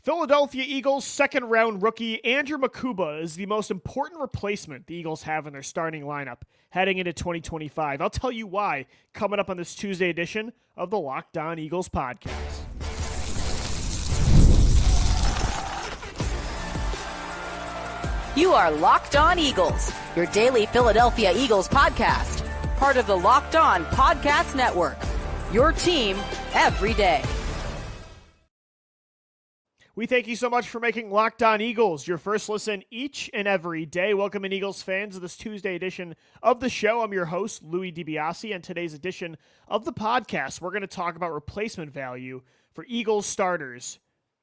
Philadelphia Eagles second-round rookie Andrew Mukuba is the most important replacement the Eagles have in their starting lineup heading into 2025. I'll tell you why coming up on this Tuesday edition of the Locked On Eagles podcast. You are Locked On Eagles, your daily Philadelphia Eagles podcast, part of the Locked On Podcast Network, your team every day. We thank you so much for making Locked On Eagles your first listen each and every day. Welcome in, Eagles fans, to this Tuesday edition of the show. I'm your host, Louis DiBiase, and today's edition of the podcast, we're going to talk about replacement value for Eagles starters,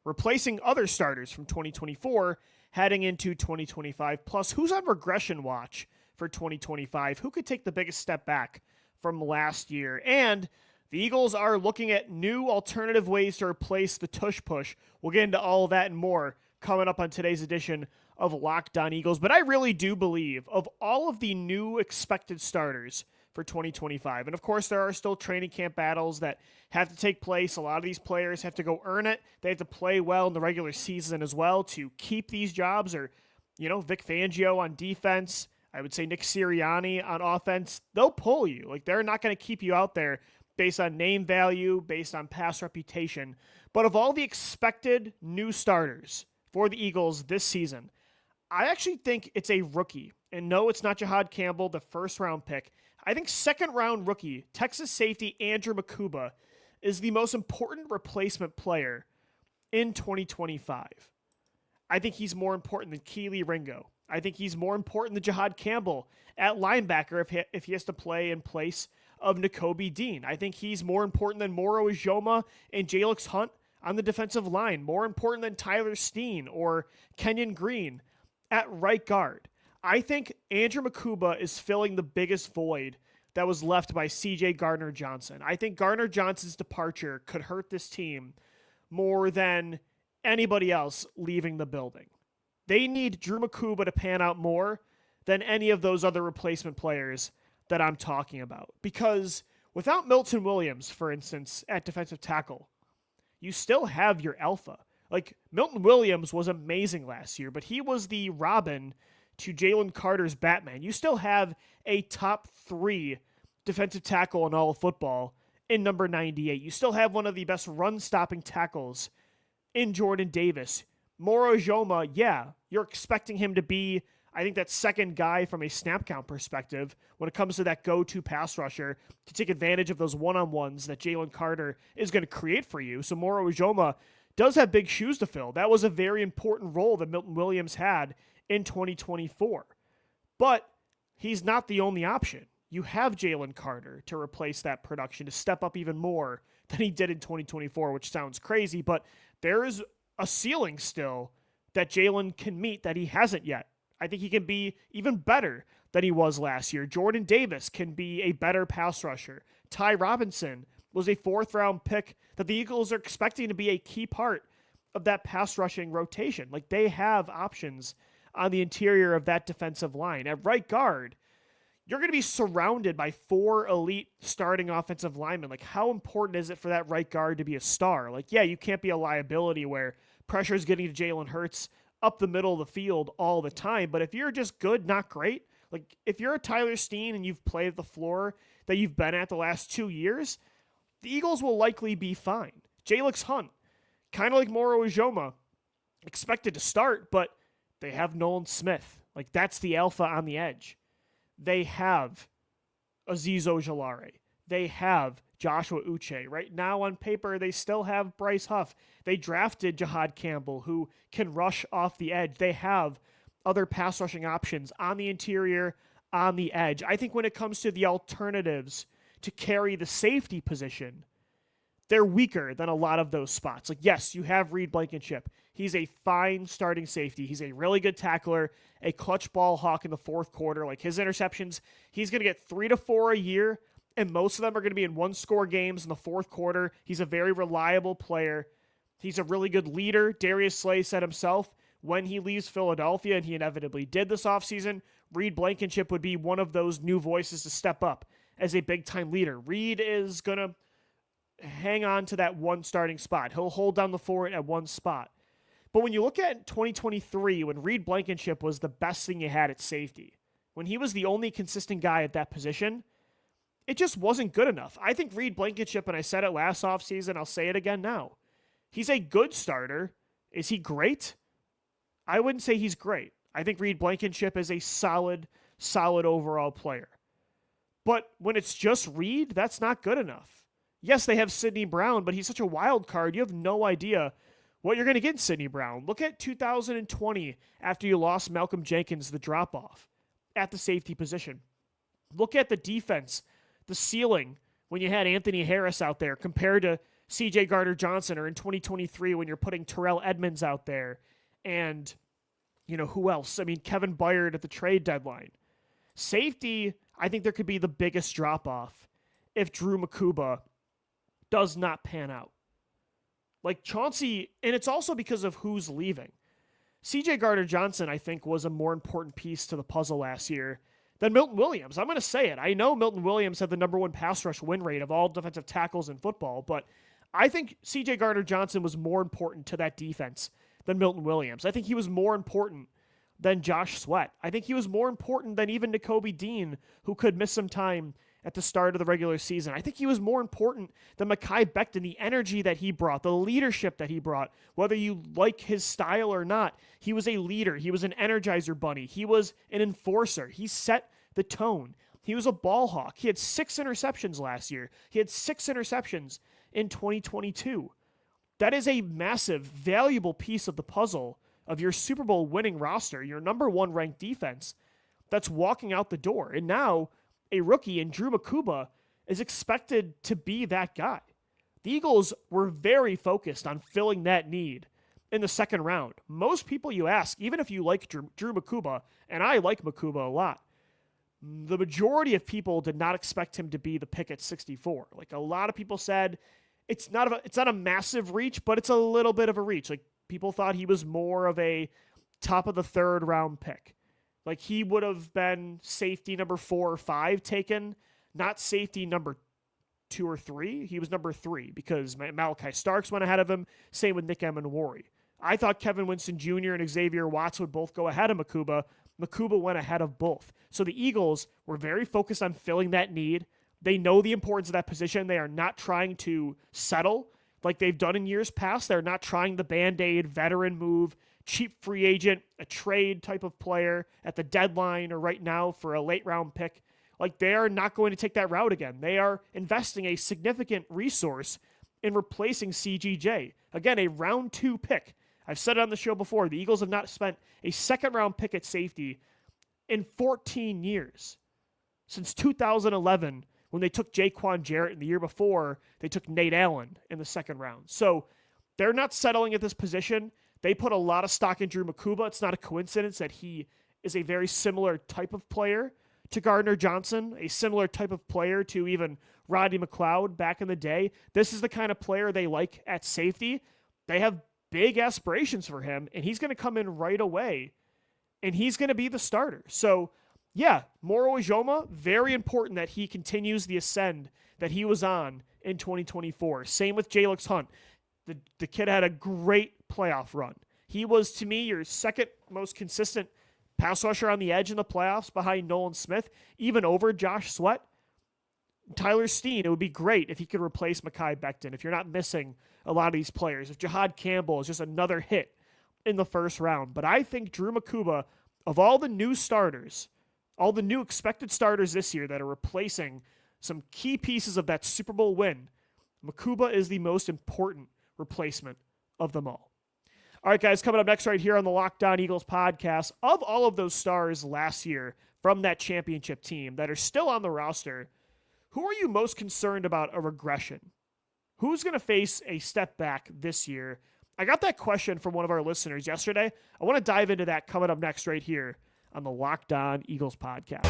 replacing other starters from 2024 heading into 2025, plus who's on regression watch for 2025, who could take the biggest step back from last year, and the Eagles are looking at new alternative ways to replace the tush push. We'll get into all of that and more coming up on today's edition of Locked On Eagles. But I really do believe of all of the new expected starters for 2025, and of course there are still training camp battles that have to take place. A lot of these players have to go earn it. They have to play well in the regular season as well to keep these jobs, or, Vic Fangio on defense. I would say Nick Sirianni on offense. They'll pull you. Like, they're not going to keep you out there based on name value, based on past reputation. But of all the expected new starters for the Eagles this season, I actually think it's a rookie. And no, it's not Jahad Campbell, the first-round pick. I think second-round rookie, Texas safety Andrew Mukuba, is the most important replacement player in 2025. I think he's more important than Kelee Ringo. I think he's more important than Jahad Campbell at linebacker if he has to play in place of Nakobe Dean. I think he's more important than Moro Ijeoma and Jalix Hunt on the defensive line, more important than Tyler Steen or Kenyon Green at right guard. I think Andrew Mukuba is filling the biggest void that was left by CJ Gardner Johnson. I think Gardner Johnson's departure could hurt this team more than anybody else leaving the building. They need Drew Mukuba to pan out more than any of those other replacement players that I'm talking about. Because without Milton Williams, for instance, at defensive tackle, you still have your alpha. Like, Milton Williams was amazing last year, but he was the Robin to Jalen Carter's Batman. You still have a top 3 defensive tackle in all of football in number 98. You still have one of the best run-stopping tackles in Jordan Davis. Moro Ijeoma, yeah, you're expecting him to be, I think, that second guy from a snap count perspective when it comes to that go-to pass rusher to take advantage of those one-on-ones that Jalen Carter is going to create for you. So Moro Ijeoma does have big shoes to fill. That was a very important role that Milton Williams had in 2024. But he's not the only option. You have Jalen Carter to replace that production, to step up even more than he did in 2024, which sounds crazy, but there is a ceiling still that Jalen can meet that he hasn't yet. I think he can be even better than he was last year. Jordan Davis can be a better pass rusher. Ty Robinson was a 4th-round pick that the Eagles are expecting to be a key part of that pass rushing rotation. Like, they have options on the interior of that defensive line. At right guard, you're going to be surrounded by 4 elite starting offensive linemen. Like, how important is it for that right guard to be a star? Like, yeah, you can't be a liability where pressure is getting to Jalen Hurts up the middle of the field all the time. But if you're just good, not great, like if you're a Tyler Steen and you've played the floor that you've been at the last 2 years, the Eagles will likely be fine. Jalix Hunt, kind of like Moro Ijeoma, expected to start, but they have Nolan Smith. Like, that's the alpha on the edge. They have Azeez Ojulari. They have Joshua Uche. Right now on paper, they still have Bryce Huff. They drafted Jahad Campbell, who can rush off the edge. They have other pass rushing options on the interior, on the edge. I think when it comes to the alternatives to carry the safety position, they're weaker than a lot of those spots. Like, yes, you have Reed Blankenship. He's a fine starting safety. He's a really good tackler, a clutch ball hawk in the 4th quarter. Like, his interceptions, he's going to get 3 to 4 a year, and most of them are going to be in 1-score games in the 4th quarter. He's a very reliable player. He's a really good leader. Darius Slay said himself, when he leaves Philadelphia, and he inevitably did this offseason, Reed Blankenship would be one of those new voices to step up as a big-time leader. Reed is going to hang on to that one starting spot. He'll hold down the fort at one spot. But when you look at 2023, when Reed Blankenship was the best thing you had at safety, when he was the only consistent guy at that position, it just wasn't good enough. I think Reed Blankenship, and I said it last offseason, I'll say it again now. He's a good starter. Is he great? I wouldn't say he's great. I think Reed Blankenship is a solid overall player. But when it's just Reed, that's not good enough. Yes, they have Sidney Brown, but he's such a wild card. You have no idea what you're going to get in Sidney Brown. Look at 2020 after you lost Malcolm Jenkins, the drop-off at the safety position. Look at the defense, the ceiling when you had Anthony Harris out there compared to CJ Gardner Johnson, or in 2023 when you're putting Terrell Edmonds out there and, who else? I mean, Kevin Byard at the trade deadline. Safety, I think there could be the biggest drop-off if Drew Mukuba does not pan out. Like Chauncey, and it's also because of who's leaving. CJ Gardner Johnson, I think, was a more important piece to the puzzle last year than Milton Williams. I'm going to say it. I know Milton Williams had the number one pass rush win rate of all defensive tackles in football, but I think CJ Gardner Johnson was more important to that defense than Milton Williams. I think he was more important than Josh Sweat. I think he was more important than even Nakobe Dean, who could miss some time at the start of the regular season. I think he was more important than Mekhi Becton, the energy that he brought, the leadership that he brought. Whether you like his style or not, he was a leader. He was an energizer bunny. He was an enforcer. He set the tone. He was a ball hawk. He had 6 interceptions last year. He had 6 interceptions in 2022. That is a massive, valuable piece of the puzzle of your Super Bowl winning roster, your number one ranked defense that's walking out the door. And now a rookie in Drew Mukuba is expected to be that guy. The Eagles were very focused on filling that need in the second round. Most people you ask, even if you like Drew Mukuba, and I like Mukuba a lot, the majority of people did not expect him to be the pick at 64. Like a lot of people said, it's not a massive reach, but it's a little bit of a reach. Like people thought he was more of a top of the third round pick. Like he would have been safety number 4 or 5 taken, not safety number 2 or 3. He was number 3 because Malachi Starks went ahead of him. Same with Nick Emenwari. I thought Kevin Winston Jr. and Xavier Watts would both go ahead of Mukuba. Mukuba went ahead of both. So the Eagles were very focused on filling that need. They know the importance of that position. They are not trying to settle like they've done in years past. They're not trying the Band-Aid veteran move, cheap free agent, a trade type of player at the deadline or right now for a late round pick. Like they are not going to take that route again. They are investing a significant resource in replacing CGJ. Again, a round 2 pick. I've said it on the show before. The Eagles have not spent a second round pick at safety in 14 years. Since 2011, when they took Jaquan Jarrett, and the year before, they took Nate Allen in the second round. So they're not settling at this position. They put a lot of stock in Drew Mukuba. It's not a coincidence that he is a very similar type of player to Gardner Johnson, a similar type of player to even Rodney McLeod back in the day. This is the kind of player they like at safety. They have big aspirations for him, and he's going to come in right away, and he's going to be the starter. So, yeah, Moro Ijoma, very important that he continues the ascend that he was on in 2024. Same with Jalix Hunt. The kid had a great playoff run. He was, to me, your second most consistent pass rusher on the edge in the playoffs behind Nolan Smith, even over Josh Sweat. Tyler Steen, it would be great if he could replace Mekhi Becton, if you're not missing a lot of these players, if Jihad Campbell is just another hit in the first round. But I think Drew Mukuba, of all the new starters, all the new expected starters this year that are replacing some key pieces of that Super Bowl win, Mukuba is the most important replacement of them all. All right, guys, coming up next right here on the Locked On Eagles podcast, of all of those stars last year from that championship team that are still on the roster, who are you most concerned about a regression? Who's going to face a step back this year? I got that question from one of our listeners yesterday. I want to dive into that coming up next right here on the Locked On Eagles podcast.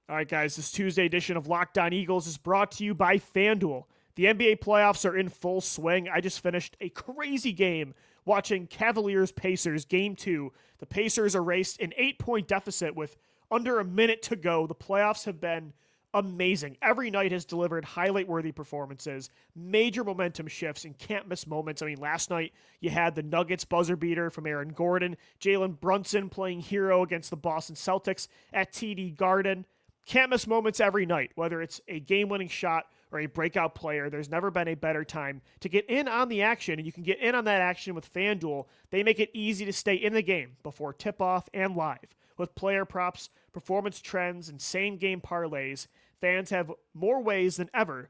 All right, guys, this Tuesday edition of Locked On Eagles is brought to you by FanDuel. The NBA playoffs are in full swing. I just finished a crazy game watching Cavaliers-Pacers Game 2. The Pacers erased an 8-point deficit with under a minute to go. The playoffs have been amazing. Every night has delivered highlight-worthy performances, major momentum shifts, and can't-miss moments. I mean, last night you had the Nuggets buzzer beater from Aaron Gordon, Jalen Brunson playing hero against the Boston Celtics at TD Garden. Can't-miss moments every night, whether it's a game-winning shot or a breakout player. There's never been a better time to get in on the action, and you can get in on that action with FanDuel. They make it easy to stay in the game before tip-off and live. With player props, performance trends, and same-game parlays, fans have more ways than ever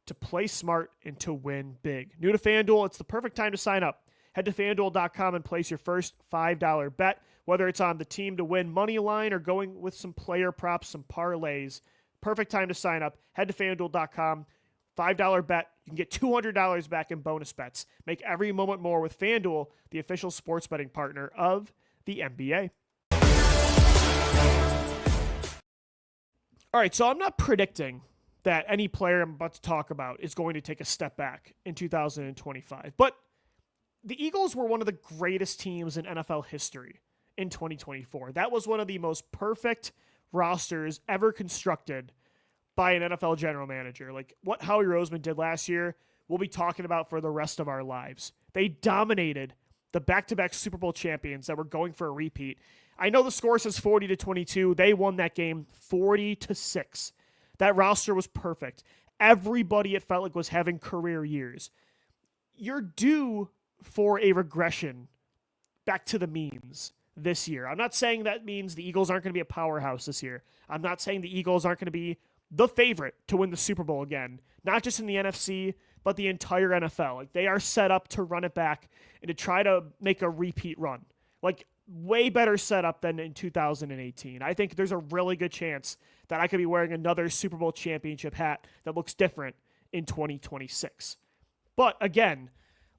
to play smart and to win big. New to FanDuel, it's the perfect time to sign up. Head to FanDuel.com and place your first $5 bet, whether it's on the team to win money line or going with some player props, some parlays. Perfect time to sign up. Head to FanDuel.com. $5 bet. You can get $200 back in bonus bets. Make every moment more with FanDuel, the official sports betting partner of the NBA. All right, so I'm not predicting that any player I'm about to talk about is going to take a step back in 2025, but the Eagles were one of the greatest teams in NFL history in 2024. That was one of the most perfect rosters ever constructed by an NFL general manager. Like what Howie Roseman did last year, we'll be talking about for the rest of our lives. They dominated the back-to-back Super Bowl champions that were going for a repeat. I know the score says 40-22. They won that game 40-6. That roster was perfect. Everybody, it felt like, was having career years. You're due for a regression back to the means this year. I'm not saying that means the Eagles aren't going to be a powerhouse this year. I'm not saying the Eagles aren't going to be the favorite to win the Super Bowl again, not just in the NFC, but the entire NFL. Like, they are set up to run it back and to try to make a repeat run. Like, way better setup than in 2018. I think there's a really good chance that I could be wearing another Super Bowl championship hat that looks different in 2026. But again,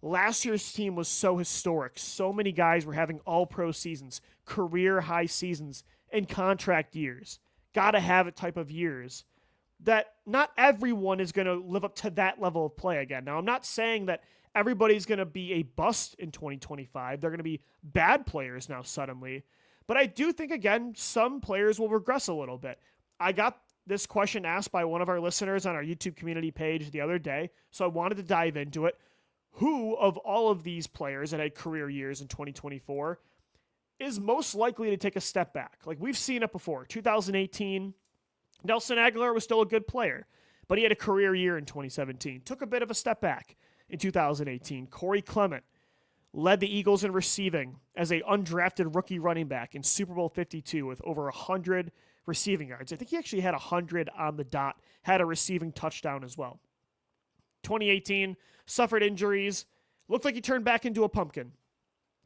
last year's team was so historic. So many guys were having all-pro seasons, career high seasons, and contract years. Gotta have it type of years. That not everyone is going to live up to that level of play again. Now, I'm not saying that everybody's going to be a bust in 2025. They're going to be bad players now suddenly. But I do think, again, some players will regress a little bit. I got this question asked by one of our listeners on our YouTube community page the other day, so I wanted to dive into it. Who of all of these players that had career years in 2024 is most likely to take a step back? Like, we've seen it before. 2018, Nelson Aguilar was still a good player, but he had a career year in 2017. Took a bit of a step back in 2018. Corey Clement led the Eagles in receiving as an undrafted rookie running back in Super Bowl 52 with over 100 receiving yards. I think he actually had 100 on the dot, had a receiving touchdown as well. 2018, suffered injuries, looked like he turned back into a pumpkin.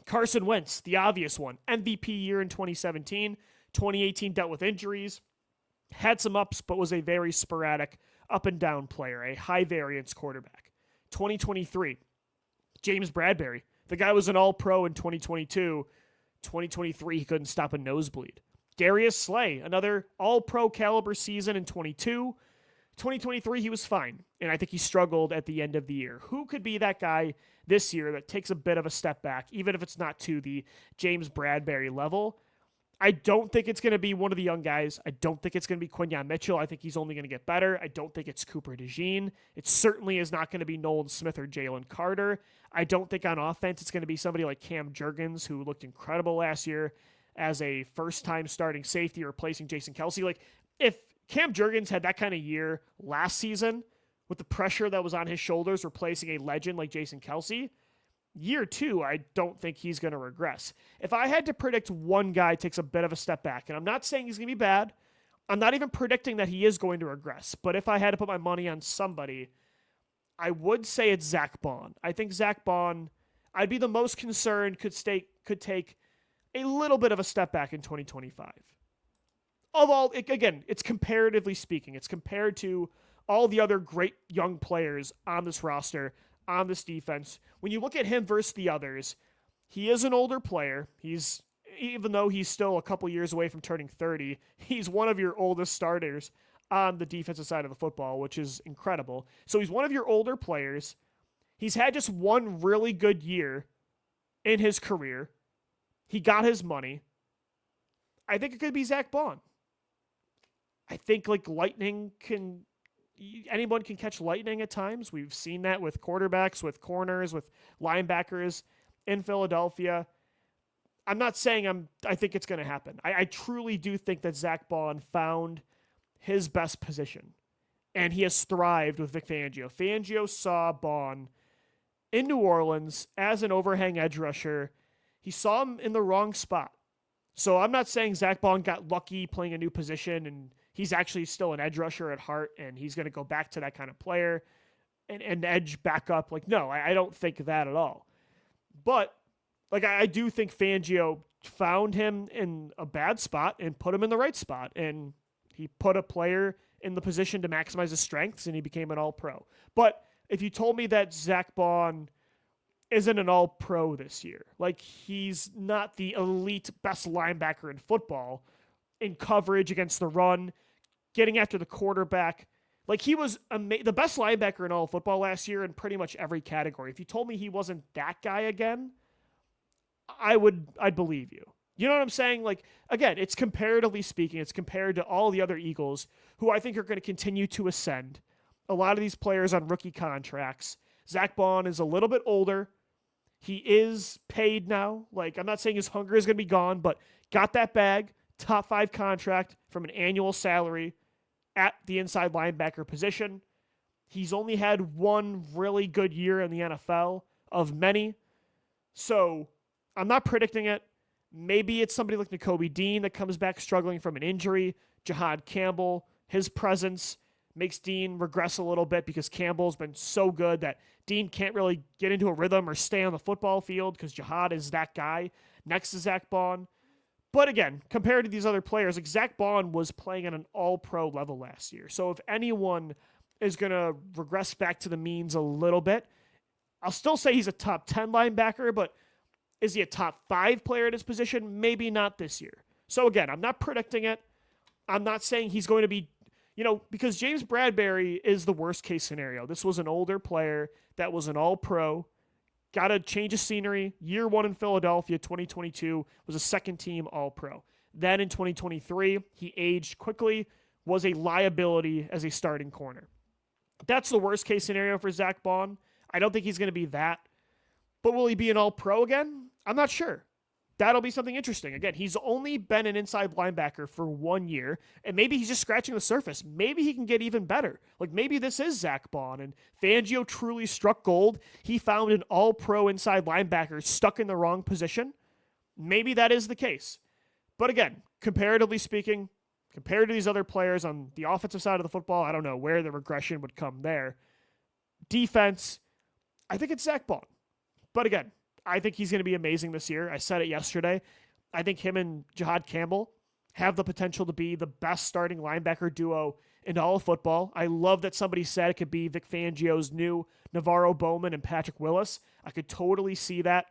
Carson Wentz, the obvious one, MVP year in 2017. 2018 dealt with injuries, had some ups, but was a very sporadic up and down player, a high variance quarterback. 2023, James Bradbury. The guy was an all-pro in 2022. 2023, he couldn't stop a nosebleed. Darius Slay, another all-pro caliber season in 22. 2023, he was fine, and I think he struggled at the end of the year. Who could be that guy this year that takes a bit of a step back, even if it's not to the James Bradbury level? I don't think it's going to be one of the young guys. I don't think it's going to be Quinyon Mitchell. I think he's only going to get better. I don't think it's Cooper DeJean. It certainly is not going to be Nolan Smith or Jalen Carter. I don't think on offense it's going to be somebody like Cam Jurgens, who looked incredible last year as a first-time starting safety replacing Jason Kelce. Like, if Cam Jurgens had that kind of year last season with the pressure that was on his shoulders replacing a legend like Jason Kelce, year two, I don't think he's going to regress. If I had to predict one guy takes a bit of a step back, and I'm not saying he's going to be bad, I'm not even predicting that he is going to regress, but if I had to put my money on somebody, I would say it's Zack Bond. I think Zack Bond, I'd be the most concerned, could take a little bit of a step back in 2025. Again, it's comparatively speaking. It's compared to all the other great young players on this roster, on this defense. When you look at him versus the others, he is an older player. Even though he's still a couple years away from turning 30, he's one of your oldest starters on the defensive side of the football, which is incredible. So he's one of your older players. He's had just one really good year in his career. He got his money. I think it could be Zack Bond. I think like anyone can catch lightning at times. We've seen that with quarterbacks, with corners, with linebackers in Philadelphia. I'm not saying I think it's going to happen. I truly do think that Zack Bond found his best position, and he has thrived with Vic Fangio. Fangio saw Bond in New Orleans as an overhang edge rusher. He saw him in the wrong spot. So I'm not saying Zack Bond got lucky playing a new position and he's actually still an edge rusher at heart and he's going to go back to that kind of player and edge back up. Like, no, I don't think that at all. But like, I do think Fangio found him in a bad spot and put him in the right spot. And he put a player in the position to maximize his strengths and he became an all-pro. But if you told me that Zack Bond isn't an all-pro this year, like he's not the elite best linebacker in football in coverage against the run, getting after the quarterback, like he was the best linebacker in all of football last year in pretty much every category. If you told me he wasn't that guy again, I'd believe you. You know what I'm saying? Like, again, it's comparatively speaking, it's compared to all the other Eagles who I think are going to continue to ascend. A lot of these players on rookie contracts. Zack Bond is a little bit older. He is paid now. Like, I'm not saying his hunger is going to be gone, but got that bag, top 5 contract from an annual salary at the inside linebacker position. He's only had one really good year in the NFL of many. So I'm not predicting it. Maybe it's somebody like Nakobe Dean that comes back struggling from an injury. Jihad Campbell, his presence makes Dean regress a little bit because Campbell's been so good that Dean can't really get into a rhythm or stay on the football field because Jihad is that guy next to Zack Bond. But again, compared to these other players, like Zack Bond was playing at an all-pro level last year. So if anyone is going to regress back to the means a little bit, I'll still say he's a top 10 linebacker, but is he a top 5 player at his position? Maybe not this year. So again, I'm not predicting it. I'm not saying he's going to be, because James Bradbury is the worst case scenario. This was an older player that was an all-pro, got a change of scenery. Year 1 in Philadelphia, 2022, was a second-team all-pro. Then in 2023, he aged quickly, was a liability as a starting corner. That's the worst case scenario for Zack Bond. I don't think he's going to be that. But will he be an all-pro again? I'm not sure. That'll be something interesting. Again, he's only been an inside linebacker for 1 year, and maybe he's just scratching the surface. Maybe he can get even better. Like, maybe this is Zack Bond, and Fangio truly struck gold. He found an all-pro inside linebacker stuck in the wrong position. Maybe that is the case. But again, comparatively speaking, compared to these other players on the offensive side of the football, I don't know where the regression would come there. Defense, I think it's Zack Bond. But again, I think he's going to be amazing this year. I said it yesterday. I think him and Jihad Campbell have the potential to be the best starting linebacker duo in all of football. I love that somebody said it could be Vic Fangio's new Navarro Bowman and Patrick Willis. I could totally see that.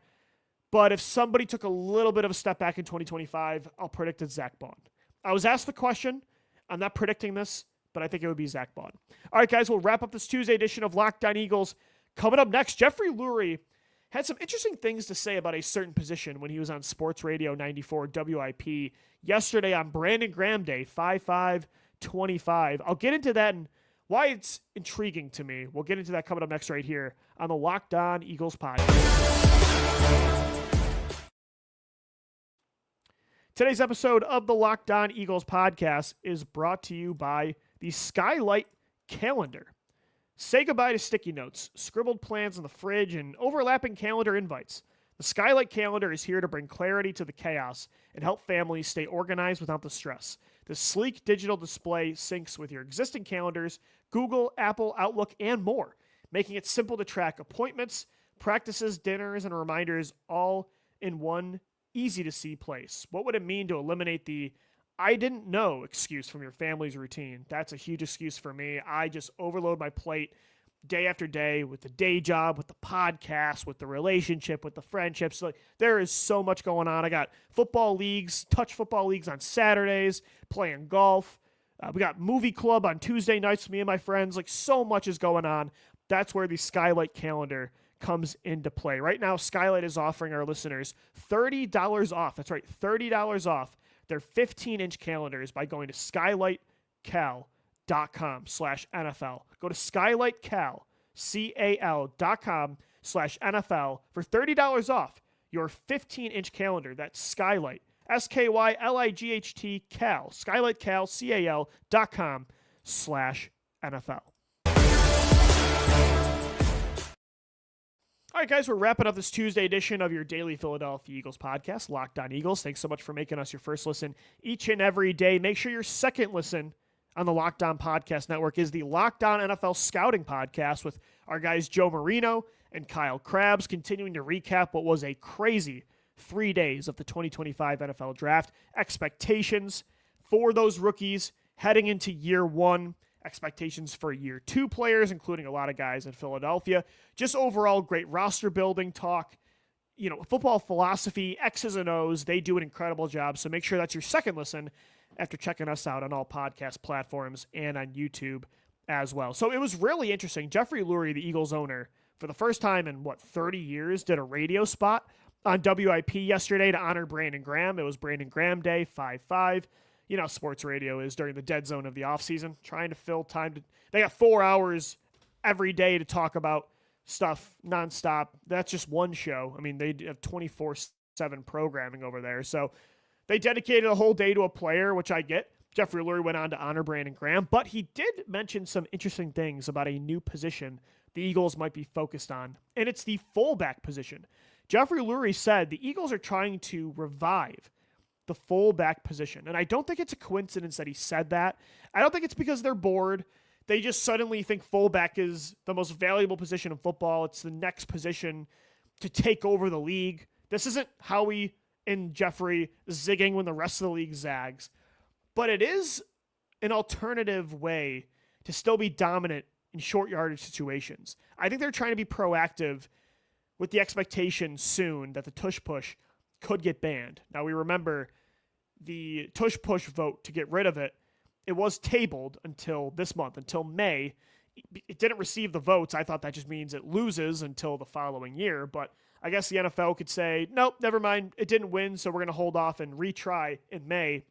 But if somebody took a little bit of a step back in 2025, I'll predict it's Zack Bond. I was asked the question. I'm not predicting this, but I think it would be Zack Bond. All right, guys, we'll wrap up this Tuesday edition of Locked On Eagles. Coming up next, Jeffrey Lurie had some interesting things to say about a certain position when he was on Sports Radio 94 WIP yesterday on Brandon Graham Day, 5/5/25. I'll get into that and why it's intriguing to me. We'll get into that coming up next right here on the Locked On Eagles podcast. Today's episode of the Locked On Eagles podcast is brought to you by the Skylight Calendar. Say goodbye to sticky notes, scribbled plans on the fridge, and overlapping calendar invites. The Skylight Calendar is here to bring clarity to the chaos and help families stay organized without the stress. The sleek digital display syncs with your existing calendars, Google, Apple, Outlook, and more, making it simple to track appointments, practices, dinners, and reminders all in one easy-to-see place. What would it mean to eliminate the I didn't know excuse from your family's routine? That's a huge excuse for me. I just overload my plate day after day with the day job, with the podcast, with the relationship, with the friendships. Like, there is so much going on. I got football leagues, touch football leagues on Saturdays, playing golf. We got movie club on Tuesday nights with me and my friends. Like, so much is going on. That's where the Skylight Calendar comes into play. Right now, Skylight is offering our listeners $30 off. That's right, $30 off their 15-inch calendars by going to skylight.com skylightcal.com/NFL. Go to skylightcal.com/NFL for $30 off your 15-inch calendar. That's Skylight, SKYLIGHT Cal, skylightcal.com/NFL. All right, guys, we're wrapping up this Tuesday edition of your daily Philadelphia Eagles podcast, Locked On Eagles. Thanks so much for making us your first listen each and every day. Make sure your second listen on the Locked On Podcast Network is the Locked On NFL Scouting Podcast with our guys Joe Marino and Kyle Krabs, continuing to recap what was a crazy 3 days of the 2025 NFL Draft. Expectations for those rookies heading into year one. Expectations for year two players, including a lot of guys in Philadelphia. Just overall great roster building talk. You know, football philosophy, X's and O's. They do an incredible job. So make sure that's your second listen after checking us out on all podcast platforms and on YouTube as well. So it was really interesting. Jeffrey Lurie, the Eagles owner, for the first time in 30 years, did a radio spot on WIP yesterday to honor Brandon Graham. It was Brandon Graham Day, 5/5. You know, sports radio is during the dead zone of the offseason, trying to fill time. They got 4 hours every day to talk about stuff nonstop. That's just one show. I mean, they have 24/7 programming over there. So they dedicated a whole day to a player, which I get. Jeffrey Lurie went on to honor Brandon Graham, but he did mention some interesting things about a new position the Eagles might be focused on, and it's the fullback position. Jeffrey Lurie said the Eagles are trying to revive the fullback position. And I don't think it's a coincidence that he said that. I don't think it's because they're bored. They just suddenly think fullback is the most valuable position in football. It's the next position to take over the league. This isn't Howie and Jeffrey zigging when the rest of the league zags. But it is an alternative way to still be dominant in short yardage situations. I think they're trying to be proactive with the expectation soon that the tush push could get banned. Now, we remember the tush push vote to get rid of it. It was tabled until this month, until May. It didn't receive the votes. I thought that just means it loses until the following year. But I guess the NFL could say, nope, never mind. It didn't win, so we're going to hold off and retry in May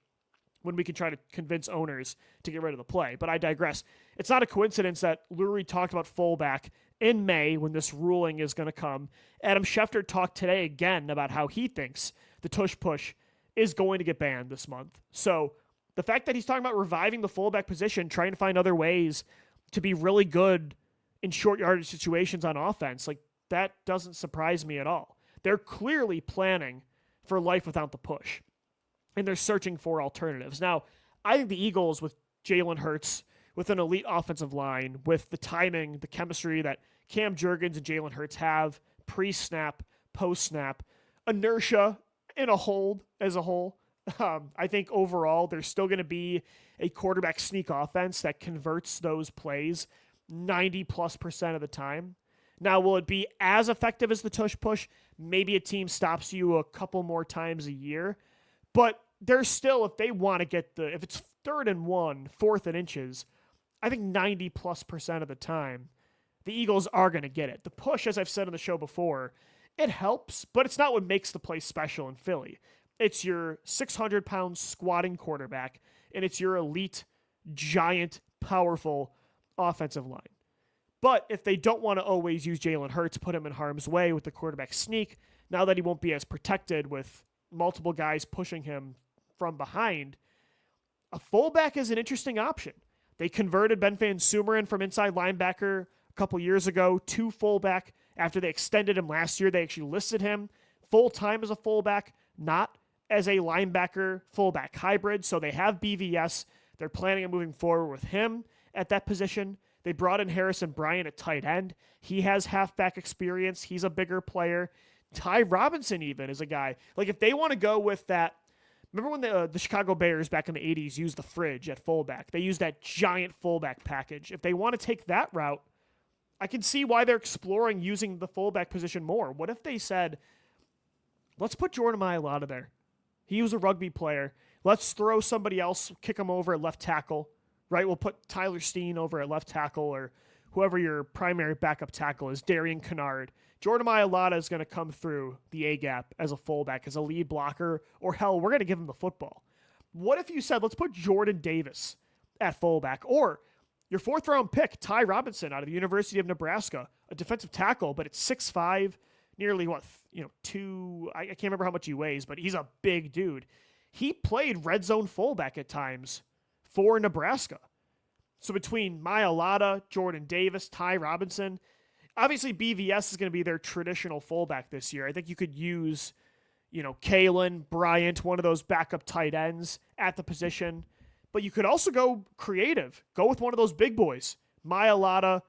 when we can try to convince owners to get rid of the play. But I digress. It's not a coincidence that Lurie talked about fullback in May when this ruling is going to come. Adam Schefter talked today again about how he thinks the tush push is going to get banned this month. So the fact that he's talking about reviving the fullback position, trying to find other ways to be really good in short yardage situations on offense, like that doesn't surprise me at all. They're clearly planning for life without the push, and they're searching for alternatives. Now, I think the Eagles with Jalen Hurts, with an elite offensive line, with the timing, the chemistry that Cam Jurgens and Jalen Hurts have, pre-snap, post-snap, inertia in a hold as a whole. I think overall there's still going to be a quarterback sneak offense that converts those plays 90+% of the time. Now, will it be as effective as the tush push? Maybe a team stops you a couple more times a year. But there's still, if they want to get if it's 3rd and 1, 4th and inches, I think 90+% of the time, the Eagles are going to get it. The push, as I've said on the show before, it helps, but it's not what makes the play special in Philly. It's your 600-pound squatting quarterback, and it's your elite, giant, powerful offensive line. But if they don't want to always use Jalen Hurts, put him in harm's way with the quarterback sneak, now that he won't be as protected with multiple guys pushing him from behind, a fullback is an interesting option. They converted Ben Van Sumeren from inside linebacker a couple years ago to fullback. After they extended him last year, they actually listed him full-time as a fullback, not as a linebacker fullback hybrid. So they have BVS. They're planning on moving forward with him at that position. They brought in Harrison Bryant at tight end. He has halfback experience. He's a bigger player. Ty Robinson even is a guy. Like, if they want to go with that, remember when the Chicago Bears back in the 80s used the fridge at fullback? They used that giant fullback package. If they want to take that route, I can see why they're exploring using the fullback position more. What if they said, let's put Jordan Mailata there. He was a rugby player. Let's throw somebody else, kick him over at left tackle, right? We'll put Tyler Steen over at left tackle, or whoever your primary backup tackle is, Darian Kennard. Jordan Mailata is going to come through the A-gap as a fullback, as a lead blocker, or hell, we're going to give him the football. What if you said, let's put Jordan Davis at fullback. Or your 4th round pick, Ty Robinson out of the University of Nebraska, a defensive tackle, but it's 6'5", nearly I can't remember how much he weighs, but he's a big dude. He played red zone fullback at times for Nebraska. So between Mailata, Jordan Davis, Ty Robinson, obviously BVS is going to be their traditional fullback this year. I think you could use, Kalen, Bryant, one of those backup tight ends at the position. But you could also go creative. Go with one of those big boys. Mailata,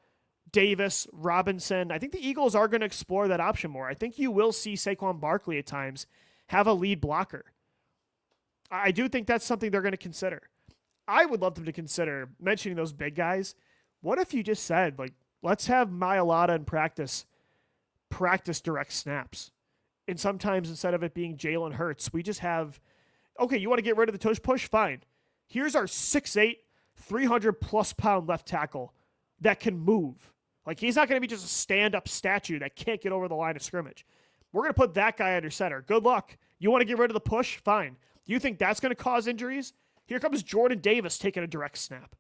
Davis, Robinson. I think the Eagles are going to explore that option more. I think you will see Saquon Barkley at times have a lead blocker. I do think that's something they're going to consider. I would love them to consider mentioning those big guys. What if you just said, let's have Mailata in practice direct snaps. And sometimes instead of it being Jalen Hurts, we just have, okay, you want to get rid of the tush push? Fine. Here's our 6'8", 300-plus pound left tackle that can move. He's not going to be just a stand-up statue that can't get over the line of scrimmage. We're going to put that guy under center. Good luck. You want to get rid of the push? Fine. Do you think that's going to cause injuries? Here comes Jordan Davis taking a direct snap.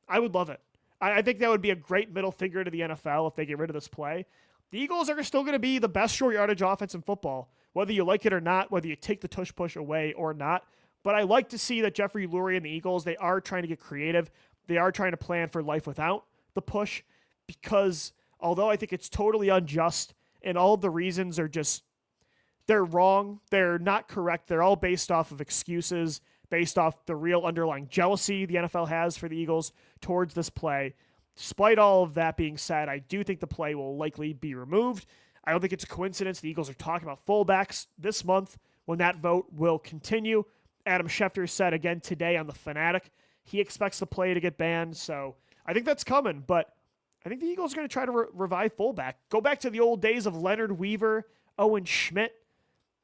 I would love it. I think that would be a great middle finger to the NFL if they get rid of this play. The Eagles are still going to be the best short yardage offense in football, whether you like it or not, whether you take the tush push away or not. But I like to see that Jeffrey Lurie and the Eagles, they are trying to get creative. They are trying to plan for life without the push, because although I think it's totally unjust and all of the reasons are they're wrong, they're not correct, they're all based off of excuses, based off the real underlying jealousy the NFL has for the Eagles towards this play. Despite all of that being said, I do think the play will likely be removed. I don't think it's a coincidence the Eagles are talking about fullbacks this month when that vote will continue. Adam Schefter said again today on The Fanatic, he expects the play to get banned, so I think that's coming, but I think the Eagles are going to try to revive fullback. Go back to the old days of Leonard Weaver, Owen Schmidt,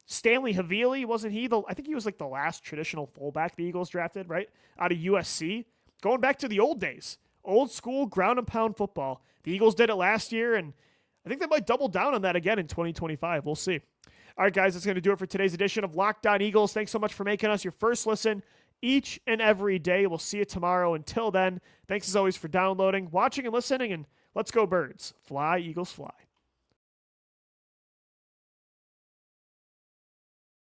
Stanley Havili, wasn't he? I think he was the last traditional fullback the Eagles drafted, right? Out of USC. Going back to the old days. Old school ground and pound football. The Eagles did it last year, and I think they might double down on that again in 2025. We'll see. All right, guys, that's going to do it for today's edition of Locked On Eagles. Thanks so much for making us your first listen each and every day. We'll see you tomorrow. Until then, thanks as always for downloading, watching, and listening, and let's go Birds. Fly, Eagles, fly.